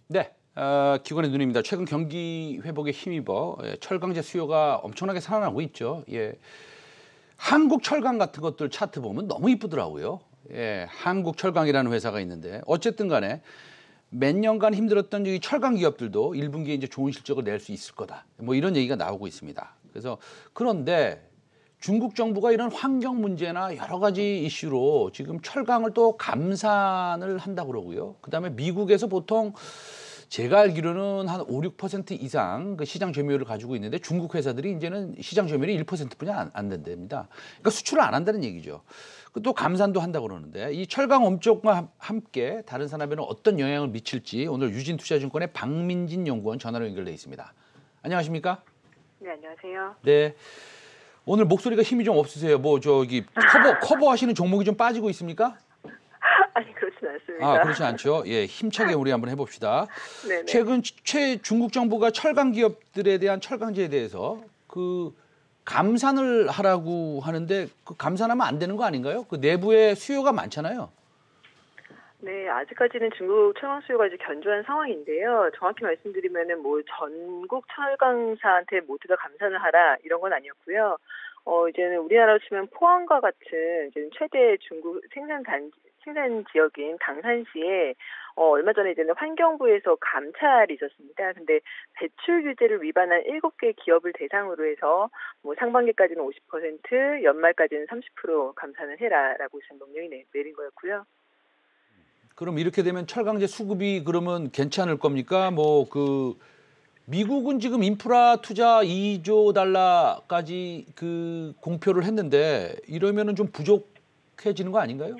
네, 기관의 눈입니다. 최근 경기 회복에 힘입어 철강제 수요가 엄청나게 살아나고 있죠. 예, 한국철강 같은 것들 차트 보면 너무 이쁘더라고요. 예, 한국철강이라는 회사가 있는데 어쨌든 간에 몇 년간 힘들었던 이 철강 기업들도 1분기에 이제 좋은 실적을 낼 수 있을 거다. 뭐 이런 얘기가 나오고 있습니다. 그래서 그런데 중국 정부가 이런 환경 문제나 여러 가지 이슈로 지금 철강을 또 감산을 한다고 그러고요. 그다음에 미국에서 보통 제가 알기로는 한 5, 6% 이상 그 시장 점유율을 가지고 있는데 중국 회사들이 이제는 시장 점유율이 1%뿐이 안 된답니다. 그러니까 수출을 안 한다는 얘기죠. 또 감산도 한다고 그러는데 이 철강 업종과 함께 다른 산업에는 어떤 영향을 미칠지 오늘 유진투자증권의 박민진 연구원 전화로 연결돼 있습니다. 안녕하십니까? 네, 안녕하세요. 네. 오늘 목소리가 힘이 좀 없으세요. 뭐 저기 커버하시는 종목이 좀 빠지고 있습니까? 아니, 그렇진 않습니다. 아, 그렇지 않죠. 예, 힘차게 우리 한번 해봅시다. 네네. 최근 중국 정부가 철강 기업들에 대한 철강제에 대해서 그 감산을 하라고 하는데 그 감산하면 안 되는 거 아닌가요? 그 내부에 수요가 많잖아요. 네, 아직까지는 중국 철강 수요가 이제 견조한 상황인데요. 정확히 말씀드리면은 뭐 전국 철강사한테 모두 다 감산을 하라 이런 건 아니었고요. 이제는 우리나라로 치면 포항과 같은 이제 최대 중국 생산 지역인 당산시에 얼마 전에 이제는 환경부에서 감찰이 있었습니다. 근데 배출 규제를 위반한 7개 기업을 대상으로 해서 뭐 상반기까지는 50%, 연말까지는 30% 감산을 해라라고 지금 명령이 내린 거였고요. 그럼 이렇게 되면 철강제 수급이 그러면 괜찮을 겁니까? 뭐 그 미국은 지금 인프라 투자 2조 달러까지 그 공표를 했는데 이러면은 좀 부족해지는 거 아닌가요?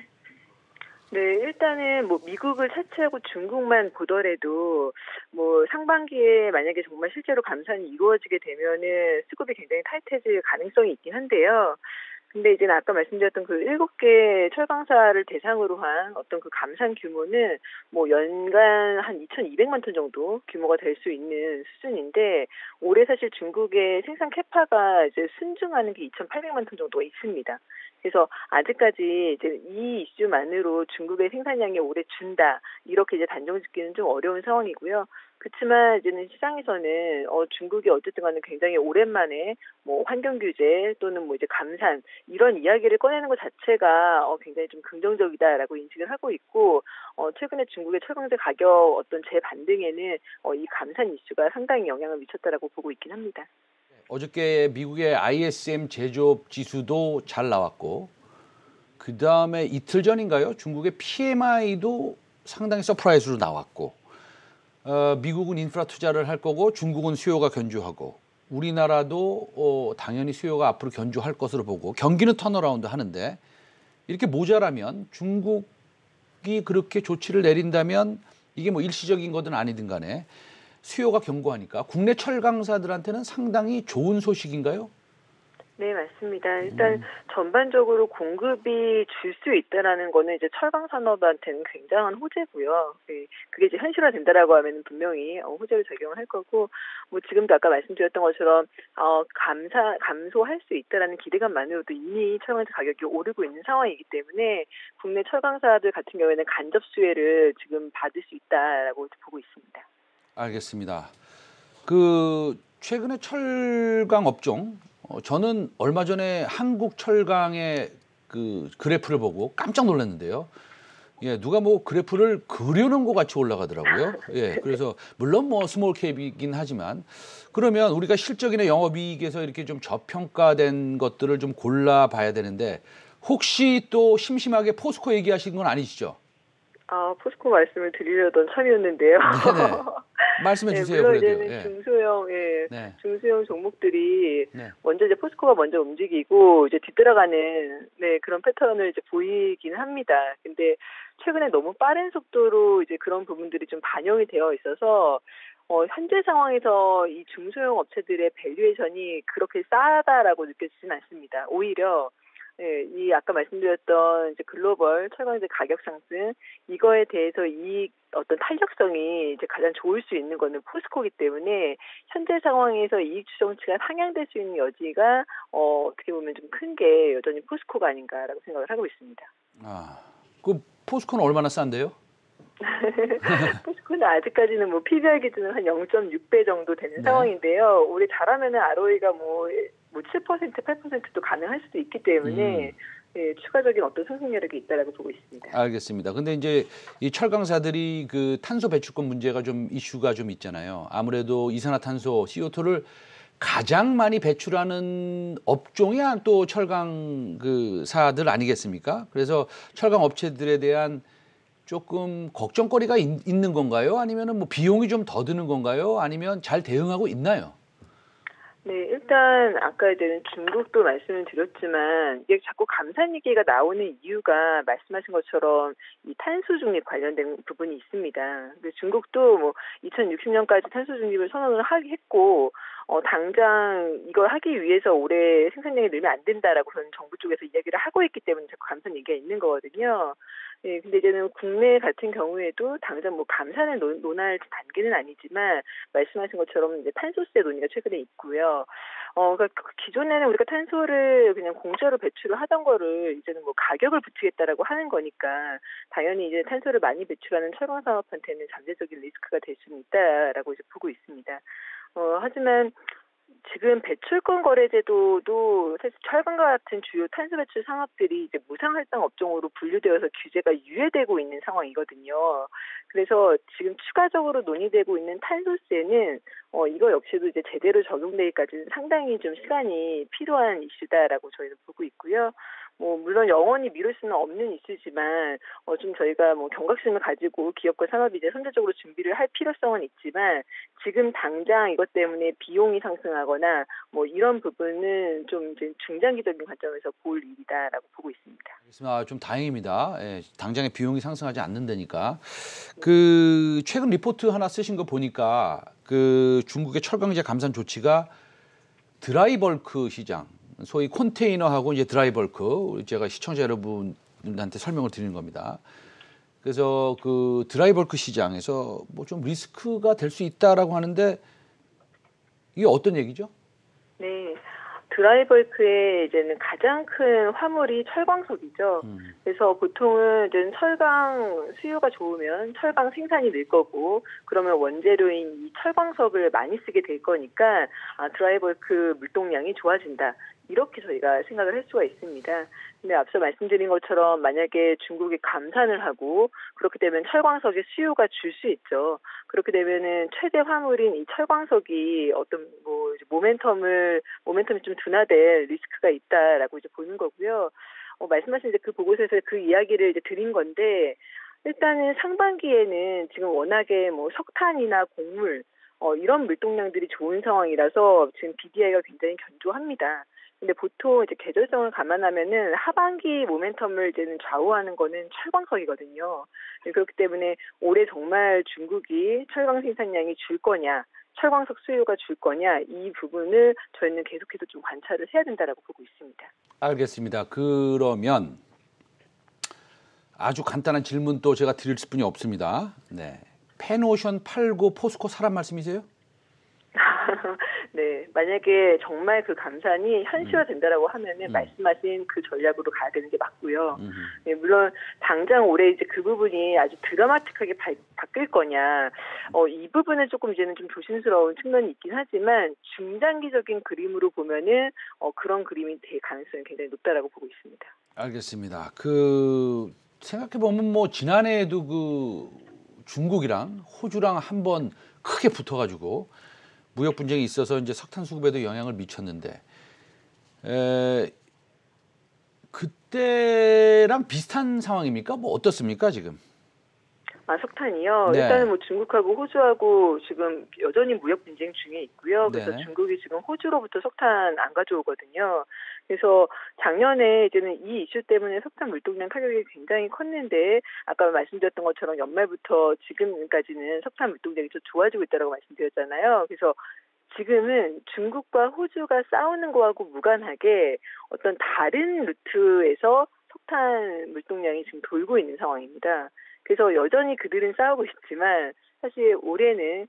네, 일단은 뭐 미국을 차치하고 중국만 보더라도 뭐 상반기에 만약에 정말 실제로 감산이 이루어지게 되면은 수급이 굉장히 타이트해질 가능성이 있긴 한데요. 근데 이제 아까 말씀드렸던 그 7개 철강사를 대상으로 한 어떤 그 감산 규모는 뭐 연간 한 2,200만 톤 정도 규모가 될 수 있는 수준인데 올해 사실 중국의 생산 캐파가 이제 순증하는 게 2,800만 톤 정도가 있습니다. 그래서 아직까지 이제 이 이슈만으로 중국의 생산량이 올해 준다 이렇게 이제 단정짓기는 좀 어려운 상황이고요. 그렇지만 이제는 시장에서는 중국이 어쨌든 간에 굉장히 오랜만에 뭐 환경 규제 또는 뭐 이제 감산 이런 이야기를 꺼내는 것 자체가 굉장히 좀 긍정적이다라고 인식을 하고 있고 최근에 중국의 철강제 가격 어떤 재반등에는 이 감산 이슈가 상당히 영향을 미쳤다라고 보고 있긴 합니다. 어저께 미국의 ISM 제조업 지수도 잘 나왔고 그다음에 이틀 전인가요? 중국의 PMI도 상당히 서프라이즈로 나왔고 미국은 인프라 투자를 할 거고 중국은 수요가 견조하고 우리나라도 당연히 수요가 앞으로 견조할 것으로 보고 경기는 턴어라운드 하는데 이렇게 모자라면 중국이 그렇게 조치를 내린다면 이게 뭐 일시적인 거든 아니든 간에 수요가 견고하니까 국내 철강사들한테는 상당히 좋은 소식인가요? 네, 맞습니다. 일단 전반적으로 공급이 줄 수 있다라는 거는 이제 철강 산업한테는 굉장한 호재고요. 네, 그게 이제 현실화된다라고 하면 분명히 호재를 적용을 할 거고, 뭐 지금도 아까 말씀드렸던 것처럼 감소할 수 있다라는 기대감만으로도 이미 철강사 가격이 오르고 있는 상황이기 때문에 국내 철강사들 같은 경우에는 간접 수혜를 지금 받을 수 있다라고 보고 있습니다. 알겠습니다. 그 최근에 철강 업종 저는 얼마 전에 한국철강의 그 그래프를 보고 깜짝 놀랐는데요. 예, 누가 뭐 그래프를 그려놓은 것 같이 올라가더라고요. 예, 그래서 물론 뭐 스몰 캡이긴 하지만 그러면 우리가 실적이나 영업이익에서 이렇게 좀 저평가된 것들을 좀 골라봐야 되는데 혹시 또 심심하게 포스코 얘기하시는 건 아니시죠? 포스코 말씀을 드리려던 참이었는데요. 네네. 말씀해 네, 주세요. 물론 그래도요. 이제는 예. 네. 중소형 종목들이 네. 먼저 이제 포스코가 먼저 움직이고 이제 뒤따라가는 그런 패턴을 이제 보이긴 합니다. 근데 최근에 너무 빠른 속도로 이제 그런 부분들이 좀 반영이 되어 있어서 현재 상황에서 이 중소형 업체들의 밸류에이션이 그렇게 싸다라고 느껴지진 않습니다. 오히려 예, 이 아까 말씀드렸던 이제 글로벌 철강제 가격 상승 이거에 대해서 이 어떤 탄력성이 이제 가장 좋을 수 있는 거는 포스코이기 때문에 현재 상황에서 이익 추정치가 상향될 수 있는 여지가 어떻게 보면 좀 큰 게 여전히 포스코가 아닌가라고 생각을 하고 있습니다. 아, 그 포스코는 얼마나 싼데요? 포스코는 아직까지는 뭐 PBR 기준은 한 0.6배 정도 되는 네. 상황인데요. 올해 잘하면은 ROE가 뭐 7%, 8%도 가능할 수도 있기 때문에 예, 추가적인 어떤 상승력이 있다라고 보고 있습니다. 알겠습니다. 근데 이제 이 철강사들이 그 탄소 배출권 문제가 좀 이슈가 좀 있잖아요. 아무래도 이산화탄소 CO2를 가장 많이 배출하는 업종이 또 철강 그 사들 아니겠습니까? 그래서 철강 업체들에 대한 조금 걱정거리가 있는 건가요? 아니면은 뭐 비용이 좀 더 드는 건가요? 아니면 잘 대응하고 있나요? 네, 일단 아까 이제 중국도 말씀을 드렸지만 이게 자꾸 감산 얘기가 나오는 이유가 말씀하신 것처럼 이 탄소 중립 관련된 부분이 있습니다. 중국도 뭐 2060년까지 탄소 중립을 선언을 했고 당장 이걸 하기 위해서 올해 생산량이 늘면 안 된다라고 저는 정부 쪽에서 이야기를 하고 있기 때문에 자꾸 감산 얘기가 있는 거거든요. 네, 근데 이제는 국내 같은 경우에도 당장 뭐 감산을 논할 단계는 아니지만 말씀하신 것처럼 이제 탄소세 논의가 최근에 있고요. 그러니까 기존에는 우리가 탄소를 그냥 공짜로 배출을 하던 거를 이제는 뭐 가격을 붙이겠다라고 하는 거니까 당연히 이제 탄소를 많이 배출하는 철강 산업한테는 잠재적인 리스크가 될 수는 있다라고 이제 보고 있습니다. 하지만 지금 배출권 거래제도도 사실 철강과 같은 주요 탄소 배출 산업들이 이제 무상활성 업종으로 분류되어서 규제가 유예되고 있는 상황이거든요. 그래서 지금 추가적으로 논의되고 있는 탄소세는 이거 역시도 이제 제대로 적용되기까지는 상당히 좀 시간이 필요한 이슈다라고 저희는 보고 있고요. 뭐 물론 영원히 미룰 수는 없는 이슈지만 좀 저희가 뭐 경각심을 가지고 기업과 산업이 이제 선제적으로 준비를 할 필요성은 있지만 지금 당장 이것 때문에 비용이 상승하거나 뭐 이런 부분은 좀 이제 중장기적인 관점에서 볼 일이다라고 보고 있습니다. 알겠습니다. 좀 다행입니다. 예, 당장의 비용이 상승하지 않는다니까. 그 최근 리포트 하나 쓰신 거 보니까 그 중국의 철강제 감산 조치가 드라이벌크 시장, 소위 컨테이너하고 이제 드라이벌크, 제가 시청자 여러분한테 설명을 드리는 겁니다. 그래서 그 드라이벌크 시장에서 뭐 좀 리스크가 될 수 있다라고 하는데 이게 어떤 얘기죠? 네. 드라이버크의 이제는 가장 큰 화물이 철광석이죠. 그래서 보통은 이제 철강 수요가 좋으면 철강 생산이 늘 거고, 그러면 원재료인 이 철광석을 많이 쓰게 될 거니까 드라이버크 물동량이 좋아진다. 이렇게 저희가 생각을 할 수가 있습니다. 근데 앞서 말씀드린 것처럼 만약에 중국이 감산을 하고 그렇게 되면 철광석의 수요가 줄 수 있죠. 그렇게 되면은 최대 화물인 이 철광석이 어떤 뭐 이제 모멘텀이 좀 둔화될 리스크가 있다라고 이제 보는 거고요. 말씀하신 이제 그 보고서에서 그 이야기를 이제 드린 건데 일단은 상반기에는 지금 워낙에 뭐 석탄이나 곡물 이런 물동량들이 좋은 상황이라서 지금 BDI가 굉장히 견조합니다. 근데 보통 이제 계절성을 감안하면은 하반기 모멘텀을 이제는 좌우하는 거는 철광석이거든요. 그렇기 때문에 올해 정말 중국이 철강 생산량이 줄 거냐, 철광석 수요가 줄 거냐 이 부분을 저희는 계속해서 좀 관찰을 해야 된다라고 보고 있습니다. 알겠습니다. 그러면 아주 간단한 질문 또 제가 드릴 뿐이 없습니다. 네. 펜오션 팔고 포스코 사란 말씀이세요? 네, 만약에 정말 그 감산이 현실화된다라고 하면은 말씀하신 그 전략으로 가야 되는 게 맞고요. 네, 물론 당장 올해 이제 그 부분이 아주 드라마틱하게 바뀔 거냐, 이 부분은 조금 이제는 좀 조심스러운 측면이 있긴 하지만 중장기적인 그림으로 보면은 그런 그림이 될 가능성이 굉장히 높다라고 보고 있습니다. 알겠습니다. 그 생각해 보면 뭐 지난해에도 그 중국이랑 호주랑 한번 크게 붙어가지고 무역 분쟁이 있어서 이제 석탄 수급에도 영향을 미쳤는데 그때랑 비슷한 상황입니까? 뭐 어떻습니까 지금? 석탄이요. 네. 일단은 뭐 중국하고 호주하고 지금 여전히 무역 분쟁 중에 있고요. 그래서 네. 중국이 지금 호주로부터 석탄 안 가져오거든요. 그래서 작년에 이제는 이 이슈 때문에 석탄 물동량 타격이 굉장히 컸는데 아까 말씀드렸던 것처럼 연말부터 지금까지는 석탄 물동량이 좀 좋아지고 있다고 말씀드렸잖아요. 그래서 지금은 중국과 호주가 싸우는 거하고 무관하게 어떤 다른 루트에서 석탄 물동량이 지금 돌고 있는 상황입니다. 그래서 여전히 그들은 싸우고 있지만 사실 올해는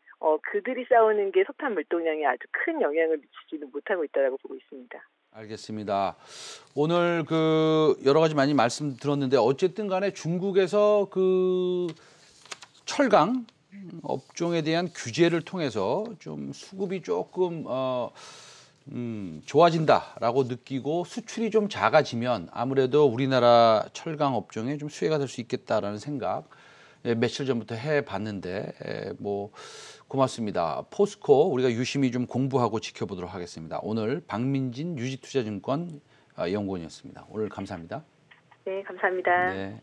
그들이 싸우는 게 석탄 물동량에 아주 큰 영향을 미치지는 못하고 있다고 보고 있습니다. 알겠습니다. 오늘 그 여러 가지 많이 말씀 들었는데 어쨌든 간에 중국에서 그 철강 업종에 대한 규제를 통해서 좀 수급이 조금 좋아진다라고 느끼고 수출이 좀 작아지면 아무래도 우리나라 철강 업종에 좀 수혜가 될 수 있겠다라는 생각 며칠 전부터 해봤는데 뭐 고맙습니다. 포스코 우리가 유심히 좀 공부하고 지켜보도록 하겠습니다. 오늘 박민진 유지투자증권 연구원이었습니다. 오늘 감사합니다. 네, 감사합니다. 네.